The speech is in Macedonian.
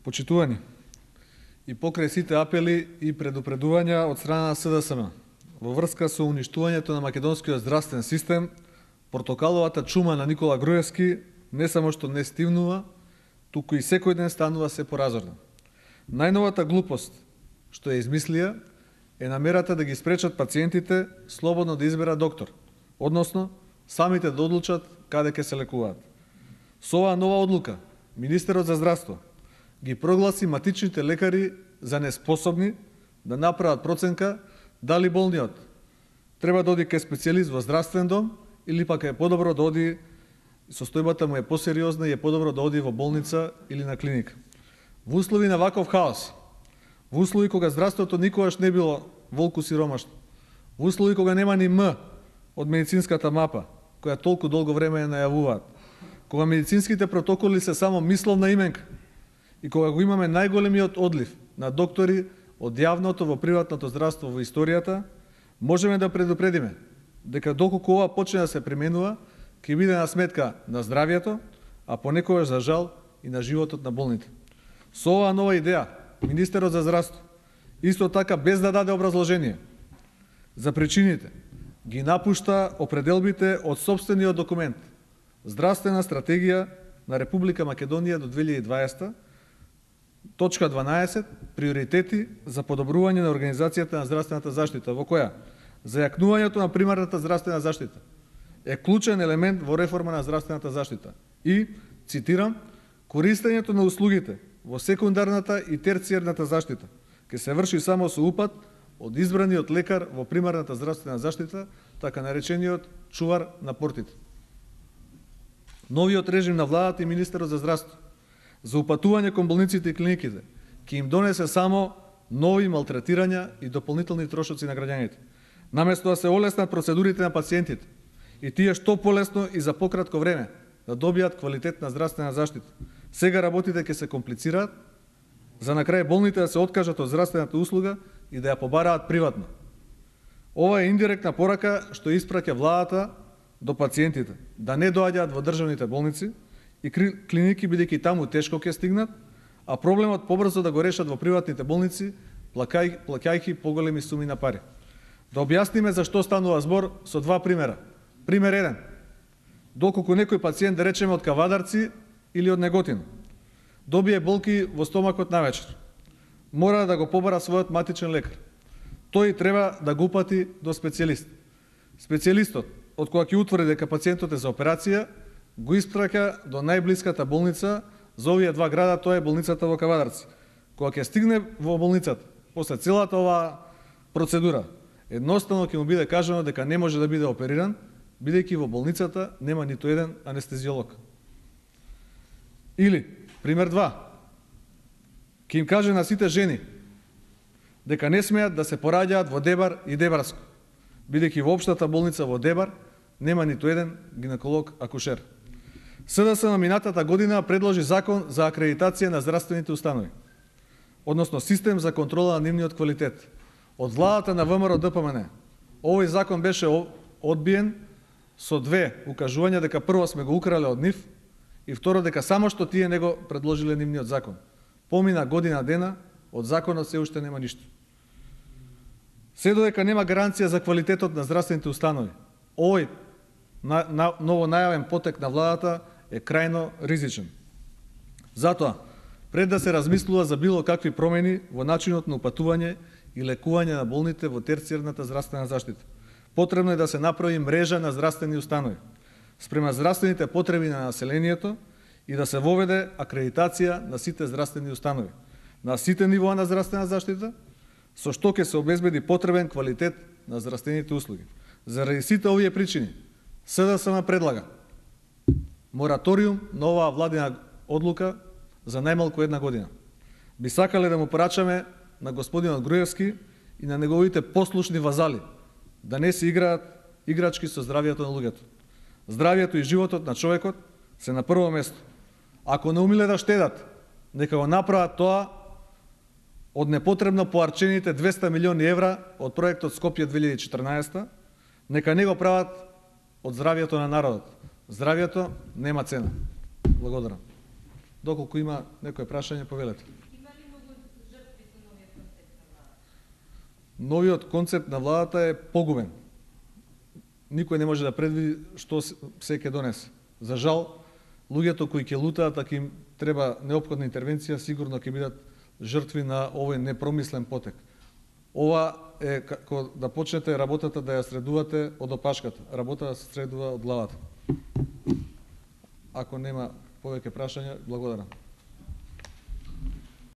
Почитувани, и покрај сите апели и предупредувања од страна на СДСМ во врска со уништувањето на македонскиот здравствен систем, портокаловата чума на Никола Груевски не само што не стивнува, туку и секој ден станува се поразорна. Најновата глупост што ја измислија е намерата да ги спречат пациентите слободно да изберат доктор, односно самите да одлучат каде ќе се лекуваат. Со оваа нова одлука, Министерот за здравство ги прогласи матичните лекари за неспособни да направат проценка дали болниот треба да оди кај специјалист во здравствен дом или пак е подобро да оди, состојбата му е посериозна и е подобро да оди во болница или на клиника. Во услови на ваков хаос, во услови кога здравството никогаш не било волку сиромашно, во услови кога нема ни М од медицинската мапа, која толку долго време ја најавуваат, кога медицинските протоколи се само мисловна именка и кога го имаме најголемиот одлив на доктори од јавното во приватното здравство во историјата, можеме да предупредиме дека доколку ова почне да се применува, ќе биде на сметка на здравјето, а понекогаш за жал и на животот на болните. Со оваа нова идеја, Министерот за здравство, исто така без да даде образложение за причините, ги напушта определбите од сопствениот документ Здравствена стратегија на Република Македонија до 2020, точка 12, приоритети за подобрување на организацијата на здравствената заштита, во која зајакнувањето на примарната здравствена заштита е клучен елемент во реформа на здравствената заштита и, цитирам, користењето на услугите во секундарната и терцијарната заштита ќе се врши само со упат од избраниот лекар во примарната здравствена заштита, така наречениот чувар на портите. Новиот режим на владата и Министерот за здравство за упатување кон болниците и клиниките ќе им донесе само нови малтретирања и дополнителни трошоци на граѓаните. Наместо да се олеснат процедурите на пациентите и тие што полесно и за пократко време да добијат квалитетна здравствена заштита, сега работите ќе се комплицираат, за на крај болните да се откажат од здравствената услуга и да ја побараат приватно. Ова е индиректна порака што испраќа владата до пациентите, да не доаѓаат во државните болници и клиники, бидејќи таму тешко ќе стигнат, а проблемот побрзо да го решат во приватните болници, плаќајќи поголеми суми на пари. Да објасниме за што станува збор со два примера. Пример 1. Доколку некој пациент, да речеме од Кавадарци или од Неготино, добие болки во стомакот навечер, мора да го побара својот матичен лекар. Тој треба да го упати до специјалист. Специјалистот, од кога ќе утврди дека пациентот е за операција, го испраќа до најблиската болница за овие два града, тоа е болницата во Кавадарци. Кога ќе стигне во болницата, после целата оваа процедура, едноставно ќе му биде кажано дека не може да биде опериран, бидејќи во болницата нема ниту еден анестезиолог. Или, пример 2, ќе им каже на сите жени дека не смеат да се пораѓаат во Дебар и Дебарско, бидејќи во општата болница во Дебар нема ниту еден гинеколог-акушер. СДСМ минатата година предложи закон за акредитација на здравствените установи, односно систем за контрола на нивниот квалитет. Од владата на ВМРО ДПМН овој закон беше одбиен со две укажувања дека прво сме го украле од нив и второ дека само што тие не го предложиле нивниот закон. Помина година дена, од законот се уште нема ништо. Се додека нема гаранција за квалитетот на здравствените установи, овој ново најавен потек на владата е крајно ризичен. Затоа, пред да се размислува за било какви промени во начинот на упатување и лекување на болните во терцијарната здравствена заштита, потребно е да се направи мрежа на здравствени установи спрема здравствените потреби на населението и да се воведе акредитација на сите здравствени установи, на сите нивоа на здравствена заштита, со што ќе се обезбеди потребен квалитет на здравствените услуги. Заради сите овие причини, СДСМ предлага мораториум на оваа владина одлука за најмалку една година. Би сакале да му порачаме на господинот Груевски и на неговите послушни вазали да не се играат играчки со здравието на луѓето. Здравието и животот на човекот се на прво место. Ако не умиле да штедат, нека го направат тоа од непотребно поарчените 200 милиони евра од проектот Скопје 2014, нека не го прават од здравието на народот. Здравието нема цена. Благодарам. Доколку има некое прашање, повелете. Има ли многу жртви со новиот концепт на владата? Новиот концепт на владата е погубен. Никој не може да предвиди што се ќе донесе. За жал, луѓето кои ќе лутаат, ако им треба неопходна интервенција, сигурно ќе бидат жртви на овој непромислен потек. Ова е како да почнете работата да ја средувате од опашката. Работата се средува од главата. Ако нема повеќе прашања, благодарам.